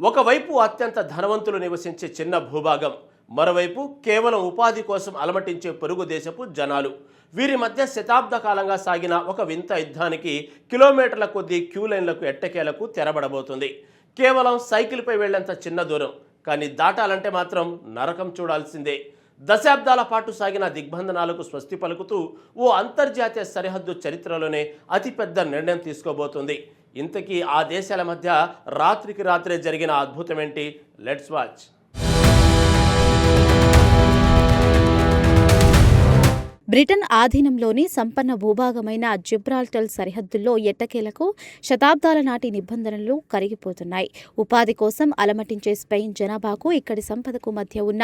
ఒకవైపు అత్యంత ధనవంతులు నివసించే చిన్న భూభాగం, మరోవైపు కేవలం ఉపాధి కోసం అలమటించే పొరుగు దేశపు జనాలు. వీరి మధ్య శతాబ్ద కాలంగా సాగిన ఒక వింత యుద్ధానికి కిలోమీటర్ల కొద్దీ క్యూ లైన్లకు ఎట్టకేలకు తెరబడబోతుంది. కేవలం సైకిల్పై వెళ్లేంత చిన్న దూరం, కానీ దాటాలంటే మాత్రం నరకం చూడాల్సిందే. దశాబ్దాల పాటు సాగిన దిగ్బంధనాలకు స్వస్తి పలుకుతూ ఓ అంతర్జాతీయ సరిహద్దు చరిత్రలోనే అతిపెద్ద నిర్ణయం తీసుకోబోతుంది. ఇంతకీ ఆ దేశాల మధ్య రాత్రికి రాత్రే జరిగిన అద్భుతం ఏంటి? Let's watch. బ్రిటన్ ఆధీనంలోని సంపన్న భూభాగమైన జిబ్రాల్టర్ సరిహద్దుల్లో ఎట్టకేలకు శతాబ్దాల నాటి నిబంధనలు కరిగిపోతున్నాయి. ఉపాధి కోసం అలమటించే స్పెయిన్ జనాభాకు ఇక్కడి సంపదకు మధ్య ఉన్న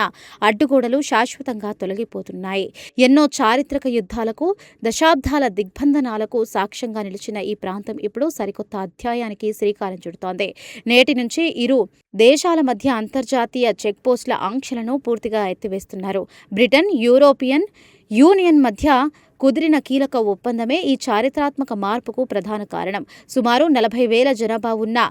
అడ్డుగోడలు శాశ్వతంగా తొలగిపోతున్నాయి. ఎన్నో చారిత్రక యుద్ధాలకు, దశాబ్దాల దిగ్బంధనాలకు సాక్ష్యంగా నిలిచిన ఈ ప్రాంతం ఇప్పుడు సరికొత్త అధ్యాయానికి శ్రీకారం చుడుతోంది. నేటి నుంచి ఇరు దేశాల మధ్య అంతర్జాతీయ చెక్పోస్టుల ఆంక్షలను పూర్తిగా ఎత్తివేస్తున్నారు. బ్రిటన్, యూరోపియన్ యూనియన్ మధ్య కుదిరిన కీలక ఒప్పందమే ఈ చారిత్రాత్మక మార్పుకు ప్రధాన కారణం. సుమారు 40,000 జనాభా ఉన్న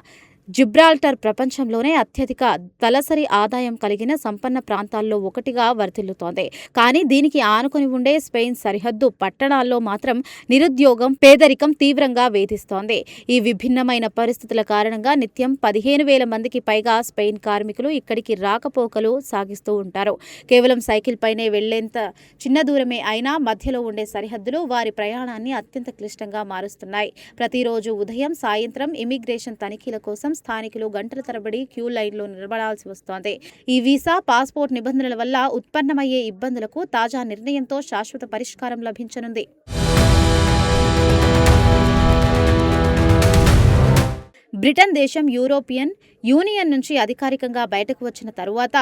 జిబ్రాల్టర్ ప్రపంచంలోనే అత్యధిక తలసరి ఆదాయం కలిగిన సంపన్న ప్రాంతాల్లో ఒకటిగా వర్ధిల్లుతోంది. కానీ దీనికి ఆనుకొని ఉండే స్పెయిన్ సరిహద్దు పట్టణాల్లో మాత్రం నిరుద్యోగం, పేదరికం తీవ్రంగా వేధిస్తోంది. ఈ విభిన్నమైన పరిస్థితుల కారణంగా నిత్యం 15,000 మందికి పైగా స్పెయిన్ కార్మికులు ఇక్కడికి రాకపోకలు సాగిస్తూ ఉంటారు. కేవలం సైకిల్ పైనే వెళ్లేంత చిన్న దూరమే అయినా మధ్యలో ఉండే సరిహద్దులు వారి ప్రయాణాన్ని అత్యంత క్లిష్టంగా మారుస్తున్నాయి. ప్రతిరోజు ఉదయం, సాయంత్రం ఇమిగ్రేషన్ తనిఖీల కోసం స్థానికులు గంటల తరబడి క్యూ లైన్లో నిలబడాల్సి వస్తోంది. ఈ వీసా, పాస్పోర్ట్ నిబంధనల వల్ల ఉత్పన్నమయ్యే ఇబ్బందులకు తాజా నిర్ణయంతో శాశ్వత పరిష్కారం లభించనుంది. బ్రిటన్ దేశం యూరోపియన్ యూనియన్ నుంచి అధికారికంగా బయటకు వచ్చిన తరువాత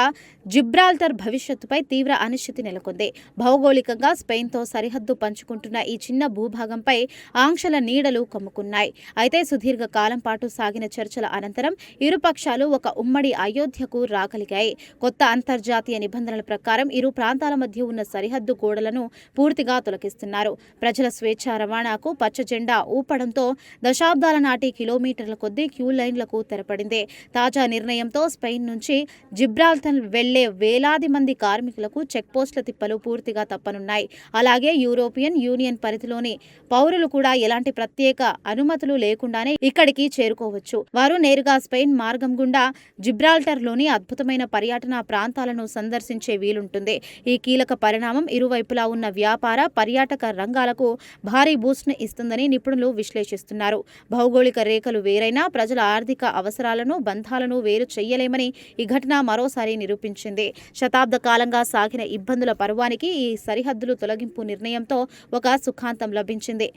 జిబ్రాల్టర్ భవిష్యత్తుపై తీవ్ర అనిశ్చితి నెలకొంది. భౌగోళికంగా స్పెయిన్తో సరిహద్దు పంచుకుంటున్న ఈ చిన్న భూభాగంపై ఆంక్షల నీడలు కమ్ముకున్నాయి. అయితే సుదీర్ఘ కాలం పాటు సాగిన చర్చల అనంతరం ఇరు పక్షాలు ఒక ఉమ్మడి అయోధ్యకు రాగలిగాయి. కొత్త అంతర్జాతీయ నిబంధనల ప్రకారం ఇరు ప్రాంతాల మధ్య ఉన్న సరిహద్దు గోడలను పూర్తిగా తొలగిస్తున్నారు. ప్రజల స్వేచ్ఛ రవాణాకు పచ్చ జెండా ఊపడంతో దశాబ్దాల నాటి కిలోమీటర్ల కొద్దీ క్యూ లైన్లకు తెరపడింది. తాజా నిర్ణయంతో స్పెయిన్ నుంచి జిబ్రాల్టర్ వెళ్లే వేలాది మంది కార్మికులకు చెక్పోస్టుల తిప్పలు పూర్తిగా తప్పనున్నాయి. అలాగే యూరోపియన్ యూనియన్ పరిధిలోని పౌరులు కూడా ఎలాంటి ప్రత్యేక అనుమతులు లేకుండానే ఇక్కడికి చేరుకోవచ్చు. వారు నేరుగా స్పెయిన్ మార్గం గుండా జిబ్రాల్టర్లోని అద్భుతమైన పర్యటన ప్రాంతాలను సందర్శించే వీలుంటుంది. ఈ కీలక పరిణామం ఇరువైపులా ఉన్న వ్యాపార, పర్యాటక రంగాలకు భారీ బూస్ట్ను ఇస్తుందని నిపుణులు విశ్లేషిస్తున్నారు. భౌగోళిక రేఖలు వేరైనా ప్రజల ఆర్థిక అవసరాలను, బంధాలను వేరు చెయ్యలేమని ఈ ఘటన మరోసారి నిరూపించింది. శతాబ్ద కాలంగా సాగిన ఇబ్బందుల పర్వానికి ఈ సరిహద్దులు తొలగింపు నిర్ణయంతో ఒక సుఖాంతం లభించింది.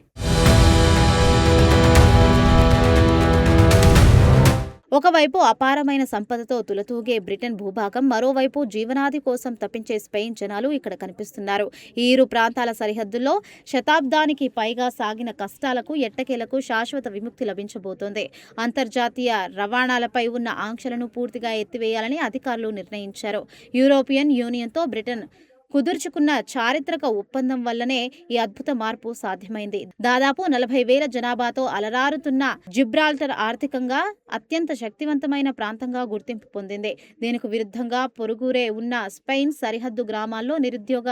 ఒకవైపు అపారమైన సంపదతో తులతూగే బ్రిటన్ భూభాగం, మరోవైపు జీవనాది కోసం తప్పించే స్పెయిన్ జనాలు ఇక్కడ కనిపిస్తున్నారు. ఈ ఇరు ప్రాంతాల సరిహద్దుల్లో శతాబ్దానికి పైగా సాగిన కష్టాలకు ఎట్టకేలకు శాశ్వత విముక్తి లభించబోతోంది. అంతర్జాతీయ రవాణాలపై ఉన్న ఆంక్షలను పూర్తిగా ఎత్తివేయాలని అధికారులు నిర్ణయించారు. యూరోపియన్ యూనియన్తో బ్రిటన్ కుదుర్చుకున్న చారిత్రక ఒప్పందం వల్లనే ఈ అద్భుత మార్పు సాధ్యమైంది. దాదాపు 40,000 జనాభాతో అలరారుతున్న జిబ్రాల్టర్ ఆర్థికంగా అత్యంత శక్తివంతమైన ప్రాంతంగా గుర్తింపు పొందింది. దీనికి విరుద్ధంగా పొరుగురే ఉన్న స్పెయిన్ సరిహద్దు గ్రామాల్లో నిరుద్యోగ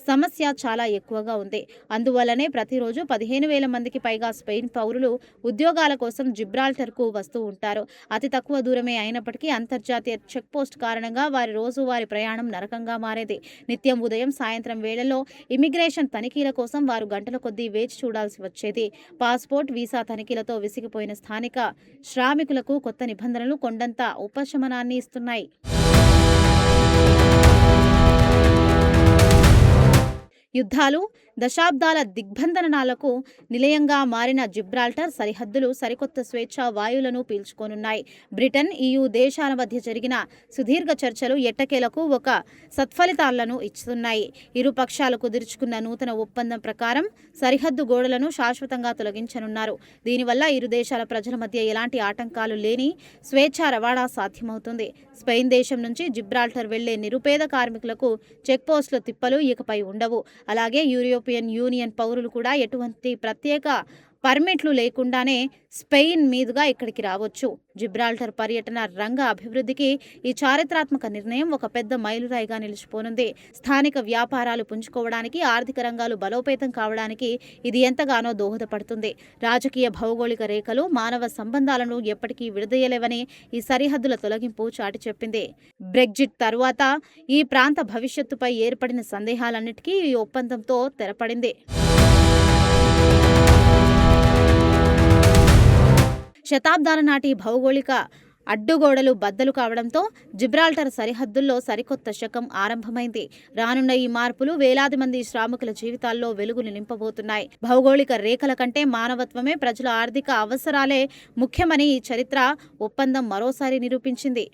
సమస్య చాలా ఎక్కువగా ఉంది. అందువల్లనే ప్రతిరోజు 15,000 మందికి పైగా స్పెయిన్ పౌరులు ఉద్యోగాల కోసం జిబ్రాల్టర్కు వస్తూ ఉంటారు. అతి తక్కువ దూరమే అయినప్పటికీ అంతర్జాతీయ చెక్పోస్ట్ కారణంగా వారి రోజువారీ ప్రయాణం నరకంగా మారేది. నిత్యం ఉదయం, సాయంత్రం వేళల్లో ఇమిగ్రేషన్ తనిఖీల కోసం వారు గంటల కొద్దీ వేచి చూడాల్సి వచ్చేది. పాస్పోర్ట్, వీసా తనిఖీలతో విసిగిపోయిన స్థానిక శ్రామికులకు కొత్త నిబంధనలు కొండంత ఉపశమనాన్ని ఇస్తున్నాయి. యుద్ధాలు, దశాబ్దాల దిగ్బంధనాలకు నిలయంగా మారిన జిబ్రాల్టర్ సరిహద్దులు సరికొత్త స్వేచ్ఛా వాయువులను పీల్చుకోనున్నాయి. బ్రిటన్, EU దేశాల మధ్య జరిగిన సుదీర్ఘ చర్చలు ఎట్టకేలకు ఒక సత్ఫలితాలను ఇస్తున్నాయి. ఇరు పక్షాలు కుదుర్చుకున్న నూతన ఒప్పందం ప్రకారం సరిహద్దు గోడలను శాశ్వతంగా తొలగించనున్నారు. దీనివల్ల ఇరు దేశాల ప్రజల మధ్య ఎలాంటి ఆటంకాలు లేని స్వేచ్ఛా రవాణా సాధ్యమవుతుంది. స్పెయిన్ దేశం నుంచి జిబ్రాల్టర్ వెళ్లే నిరుపేద కార్మికులకు చెక్పోస్టుల తిప్పలు ఇకపై ఉండవు. అలాగే యూరోపియన్ యూనియన్ పౌరులు కూడా ఎటువంటి ప్రత్యేక పర్మిట్లు లేకుండానే స్పెయిన్ మీదుగా ఇక్కడికి రావచ్చు. జిబ్రాల్టర్ పర్యటన రంగ అభివృద్ధికి ఈ చారిత్రాత్మక నిర్ణయం ఒక పెద్ద మైలురాయిగా నిలిచిపోనుంది. స్థానిక వ్యాపారాలు పుంజుకోవడానికి, ఆర్థిక రంగాలు బలోపేతం కావడానికి ఇది ఎంతగానో దోహదపడుతుంది. రాజకీయ భౌగోళిక రేఖలు మానవ సంబంధాలను ఎప్పటికీ విడదీయలేవని ఈ సరిహద్దుల తొలగింపు చాటి చెప్పింది. బ్రెగ్జిట్ తరువాత ఈ ప్రాంత భవిష్యత్తుపై ఏర్పడిన సందేహాలన్నిటికీ ఈ ఒప్పందంతో తెరపడింది. శతాబ్దాల నాటి భౌగోళిక అడ్డుగోడలు బద్దలు కావడంతో జిబ్రాల్టర్ సరిహద్దుల్లో సరికొత్త శకం ఆరంభమైంది. రానున్న ఈ మార్పులు వేలాది మంది శ్రామికుల జీవితాల్లో వెలుగులు నింపబోతున్నాయి. భౌగోళిక రేఖల కంటే మానవత్వమే, ప్రజల ఆర్థిక అవసరాలే ముఖ్యమని ఈ చరిత్ర ఒప్పందం మరోసారి నిరూపించింది.